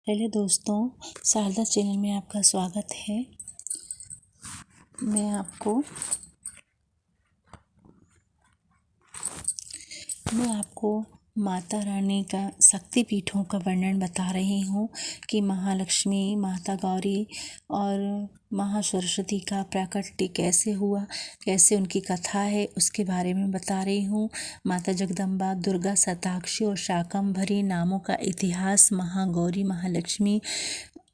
Hello दोस्तों, Sharda channel में आपका स्वागत है। मैं आपको माता रानी का शक्ति पीठों का वर्णन बता रही हूँ कि महालक्ष्मी, माता गौरी और महासरस्वती का प्राकट्य कैसे हुआ, कैसे उनकी कथा है, उसके बारे में बता रही हूँ। माता जगदम्बा, दुर्गा, शताक्षी और शाकंभरी नामों का इतिहास, महागौरी, महालक्ष्मी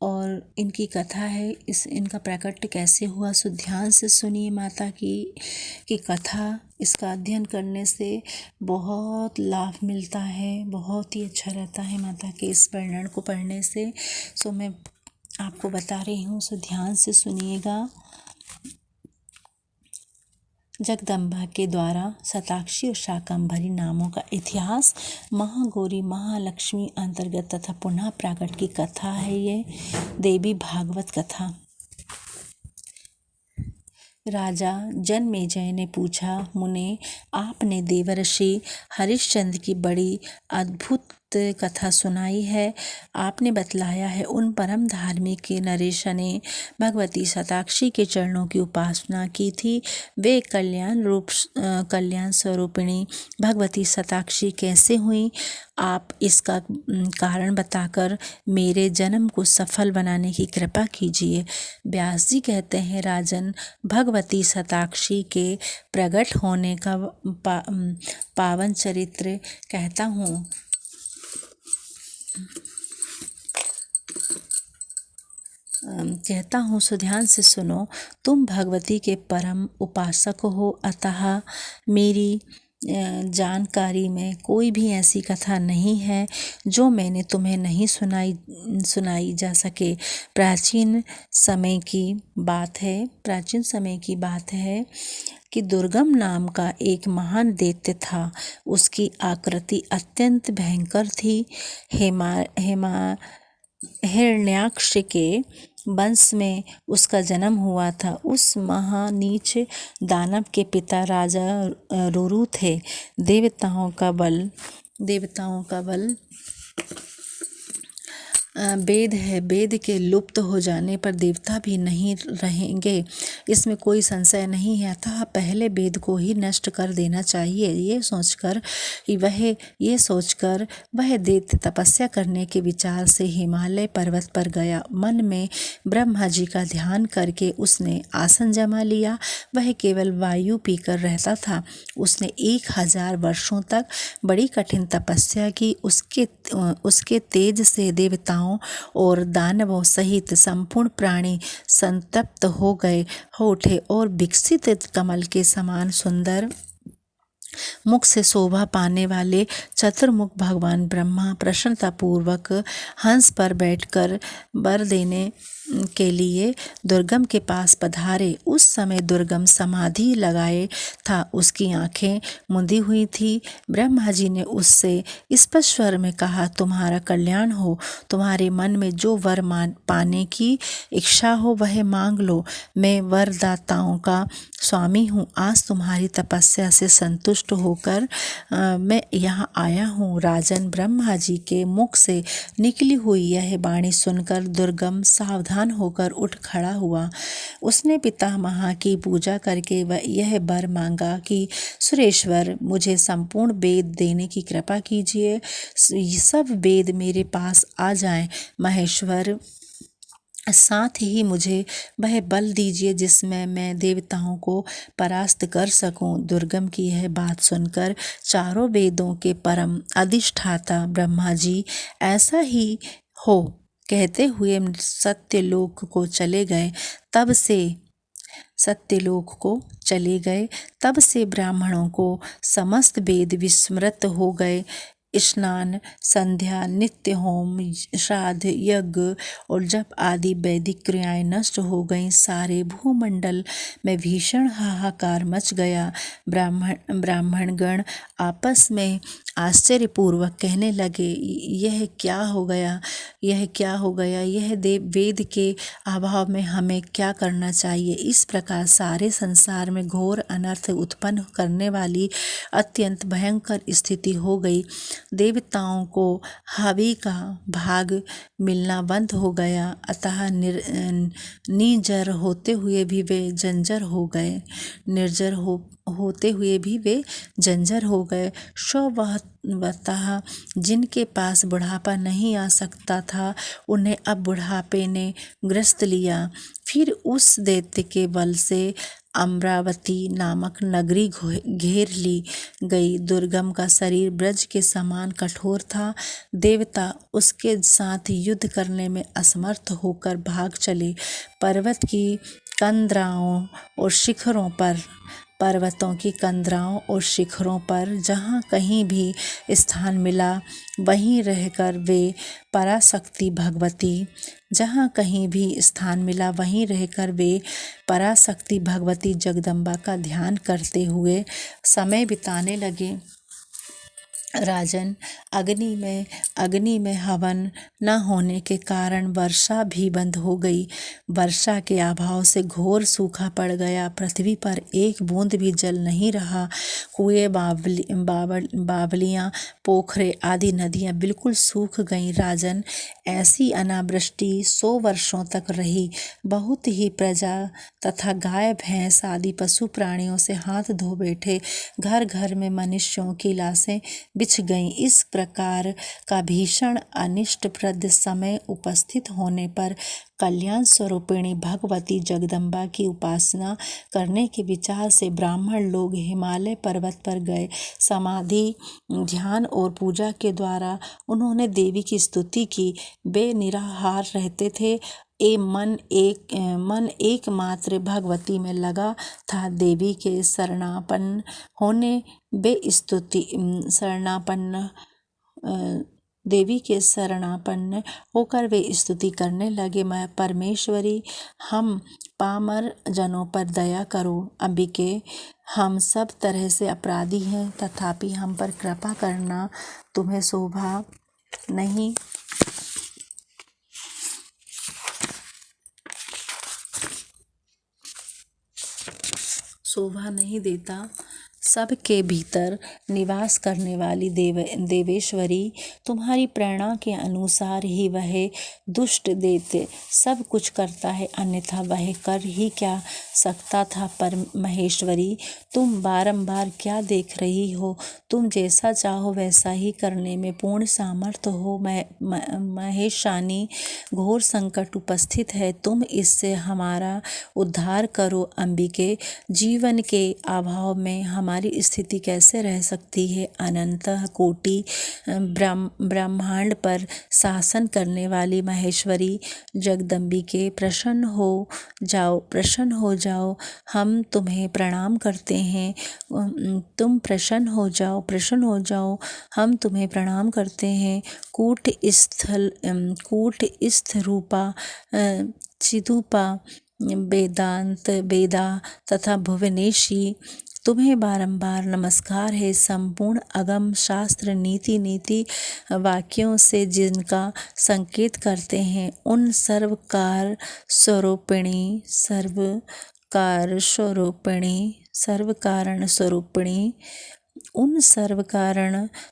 और इनकी कथा है। इनका प्राकट्य कैसे हुआ, सो ध्यान से सुनिए। माता की कथा, इसका अध्ययन करने से बहुत लाभ मिलता है, बहुत ही अच्छा रहता है माता के इस वर्णन को पढ़ने से। सो मैं आपको बता रही हूँ, सो ध्यान से सुनिएगा। जगदम्बा के द्वारा शताक्षी और शाकंभरी नामों का इतिहास, महागौरी, महालक्ष्मी अंतर्गत तथा पुनः प्राकट की कथा है ये देवी भागवत कथा। राजा जनमेजय ने पूछा, मुने, आपने देवर्षि हरिश्चंद्र की बड़ी अद्भुत कथा सुनाई है। आपने बतलाया है उन परम धार्मिक नरेश ने भगवती शताक्षी के चरणों की उपासना की थी। वे कल्याण स्वरूपिणी भगवती शताक्षी कैसे हुई? आप इसका कारण बताकर मेरे जन्म को सफल बनाने की कृपा कीजिए। व्यास जी कहते हैं, राजन, भगवती शताक्षी के प्रकट होने का पावन चरित्र कहता हूँ, सो ध्यान से सुनो। तुम भगवती के परम उपासक हो, अतः मेरी जानकारी में कोई भी ऐसी कथा नहीं है जो मैंने तुम्हें नहीं सुनाई जा सके। प्राचीन समय की बात है कि दुर्गम नाम का एक महान दैत्य था। उसकी आकृति अत्यंत भयंकर थी। हिरण्याक्ष के वंश में उसका जन्म हुआ था। उस महानीच दानव के पिता राजा रुरु थे। देवताओं का बल वेद है। वेद के लुप्त हो जाने पर देवता भी नहीं रहेंगे, इसमें कोई संशय नहीं है। अतः पहले वेद को ही नष्ट कर देना चाहिए। ये सोचकर वह दैत्य तपस्या करने के विचार से हिमालय पर्वत पर गया। मन में ब्रह्मा जी का ध्यान करके उसने आसन जमा लिया। वह केवल वायु पीकर रहता था। उसने 1000 वर्षों तक बड़ी कठिन तपस्या की। उसके तेज से देवताओं और दानवों सहित संपूर्ण प्राणी संतप्त हो उठे और विकसित कमल के समान सुंदर मुख से शोभा पाने वाले चतुर्मुख भगवान ब्रह्मा प्रसन्नतापूर्वक हंस पर बैठकर वर देने के लिए दुर्गम के पास पधारे। उस समय दुर्गम समाधि लगाए था। उसकी आंखें मुंदी हुई थी। ब्रह्मा जी ने उससे स्पष्ट स्वर में कहा, तुम्हारा कल्याण हो। तुम्हारे मन में जो वर पाने की इच्छा हो वह मांग लो। मैं वरदाताओं का स्वामी हूँ। आज तुम्हारी तपस्या से संतुष्ट होकर मैं यहाँ आया हूँ। राजन, ब्रह्मा जी के मुख से निकली हुई यह वाणी सुनकर दुर्गम सावधान होकर उठ खड़ा हुआ। उसने पितामह की पूजा करके यह वर मांगा कि सुरेश्वर, मुझे संपूर्ण वेद देने की कृपा कीजिए। सब वेद मेरे पास आ जाएं। महेश्वर, साथ ही मुझे वह बल दीजिए जिसमें मैं देवताओं को परास्त कर सकूं। दुर्गम की यह बात सुनकर चारों वेदों के परम अधिष्ठाता ब्रह्मा जी ऐसा ही हो कहते हुए सत्यलोक को चले गए। तब से ब्राह्मणों को समस्त वेद विस्मृत हो गए। स्नान, संध्या, नित्य होम, श्राद्ध, यज्ञ और जप आदि वैदिक क्रियाएं नष्ट हो गईं। सारे भूमंडल में भीषण हाहाकार मच गया। ब्राह्मणगण आपस में आश्चर्यपूर्वक कहने लगे, यह क्या हो गया? यह वेद के अभाव में हमें क्या करना चाहिए? इस प्रकार सारे संसार में घोर अनर्थ उत्पन्न करने वाली अत्यंत भयंकर स्थिति हो गई। देवताओं को हवि का भाग मिलना बंद हो गया, अतः निर्जर होते हुए भी वे जंजर हो गए। होते हुए भी वे जंजर हो गए। स्वतः जिनके पास बुढ़ापा नहीं आ सकता था, उन्हें अब बुढ़ापे ने ग्रस्त लिया। फिर उस दैत्य के बल से अमरावती नामक नगरी घेर ली गई। दुर्गम का शरीर ब्रज के समान कठोर था। देवता उसके साथ युद्ध करने में असमर्थ होकर भाग चले। पर्वत की कंदराओं और शिखरों पर पर्वतों की कंदराओं और शिखरों पर जहाँ कहीं भी स्थान मिला, वहीं रहकर वे पराशक्ति भगवती जहाँ कहीं भी स्थान मिला वहीं रहकर वे पराशक्ति भगवती जगदम्बा का ध्यान करते हुए समय बिताने लगे। राजन, अग्नि में हवन न होने के कारण वर्षा भी बंद हो गई। वर्षा के अभाव से घोर सूखा पड़ गया। पृथ्वी पर एक बूंद भी जल नहीं रहा। कुएं, बावलियाँ, पोखरे आदि नदियाँ बिल्कुल सूख गईं। राजन, ऐसी अनावृष्टि 100 वर्षों तक रही। बहुत ही प्रजा तथा गाय भैंस आदि पशु प्राणियों से हाथ धो बैठे। घर घर में मनुष्यों की लाशें बिछ गईं। इस प्रकार का भीषण अनिष्टप्रद समय उपस्थित होने पर कल्याण स्वरूपिणी भगवती जगदम्बा की उपासना करने के विचार से ब्राह्मण लोग हिमालय पर्वत पर गए। समाधि, ध्यान और पूजा के द्वारा उन्होंने देवी की स्तुति की। वे निराहार रहते थे। मन एकमात्र भगवती में लगा था। देवी के शरणापन्न होने देवी के शरणापन्न होकर वे स्तुति करने लगे। मैं परमेश्वरी, हम पामर जनों पर दया करो। अंबिके, हम सब तरह से अपराधी हैं, तथापि हम पर कृपा करना। तुम्हें शोभा नहीं देता। सबके भीतर निवास करने वाली देवेश्वरी, तुम्हारी प्रेरणा के अनुसार ही वह दुष्ट दैत्य सब कुछ करता है, अन्यथा वह कर ही क्या सकता था। पर महेश्वरी, तुम बारंबार क्या देख रही हो? तुम जैसा चाहो वैसा ही करने में पूर्ण सामर्थ हो। महेशानी, घोर संकट उपस्थित है, तुम इससे हमारा उद्धार करो। अंबिके, जीवन के अभाव में हमारी स्थिति कैसे रह सकती है? अनंत कोटि ब्रह्मांड पर शासन करने वाली महेश्वरी जगदम्बिके, प्रसन्न हो जाओ, हम तुम्हें प्रणाम करते हैं। तुम प्रसन्न हो जाओ, हम तुम्हें प्रणाम करते हैं। कूटस्थ रूपा, चिदूपा, वेदा तथा भुवनेशी, तुम्हें बारंबार नमस्कार है। संपूर्ण अगम शास्त्र नीति वाक्यों से जिनका संकेत करते हैं, उन सर्वकार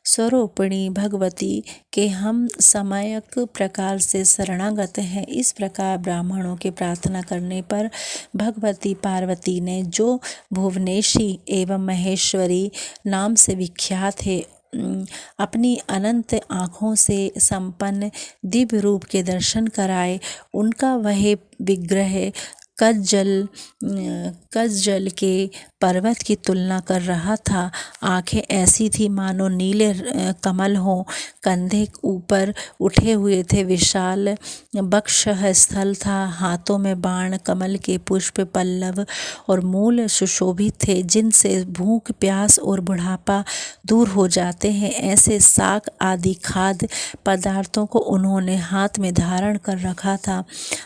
स्वरूपिणी भगवती के हम समयक प्रकार से शरणागत हैं। इस प्रकार ब्राह्मणों के प्रार्थना करने पर भगवती पार्वती ने, जो भुवनेशी एवं महेश्वरी नाम से विख्यात है, अपनी अनंत आँखों से संपन्न दिव्य रूप के दर्शन कराए। उनका वह विग्रह कज्जल के पर्वत की तुलना कर रहा था। आंखें ऐसी थी मानो नीले कमल हों। कंधे ऊपर उठे हुए थे। विशाल वक्षः स्थल था। हाथों में बाण, कमल के पुष्प, पल्लव और मूल सुशोभित थे, जिनसे भूख, प्यास और बुढ़ापा दूर हो जाते हैं। ऐसे शाक आदि खाद्य पदार्थों को उन्होंने हाथ में धारण कर रखा था।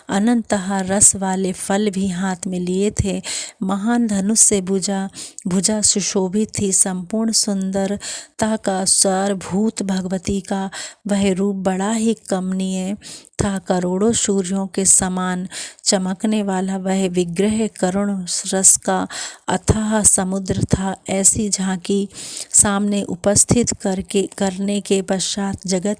अनंतः रस वाले फल कमल भी हाथ में लिए थे। महान धनुष से भुजा सुशोभित थी। संपूर्ण सुंदरता का सारभूत भगवती का वह रूप बड़ा ही कमनीय था। करोड़ों सूर्यों के समान चमकने वाला वह विग्रह करुण रस का अथाह समुद्र था। ऐसी झांकी सामने उपस्थित करने के पश्चात जगत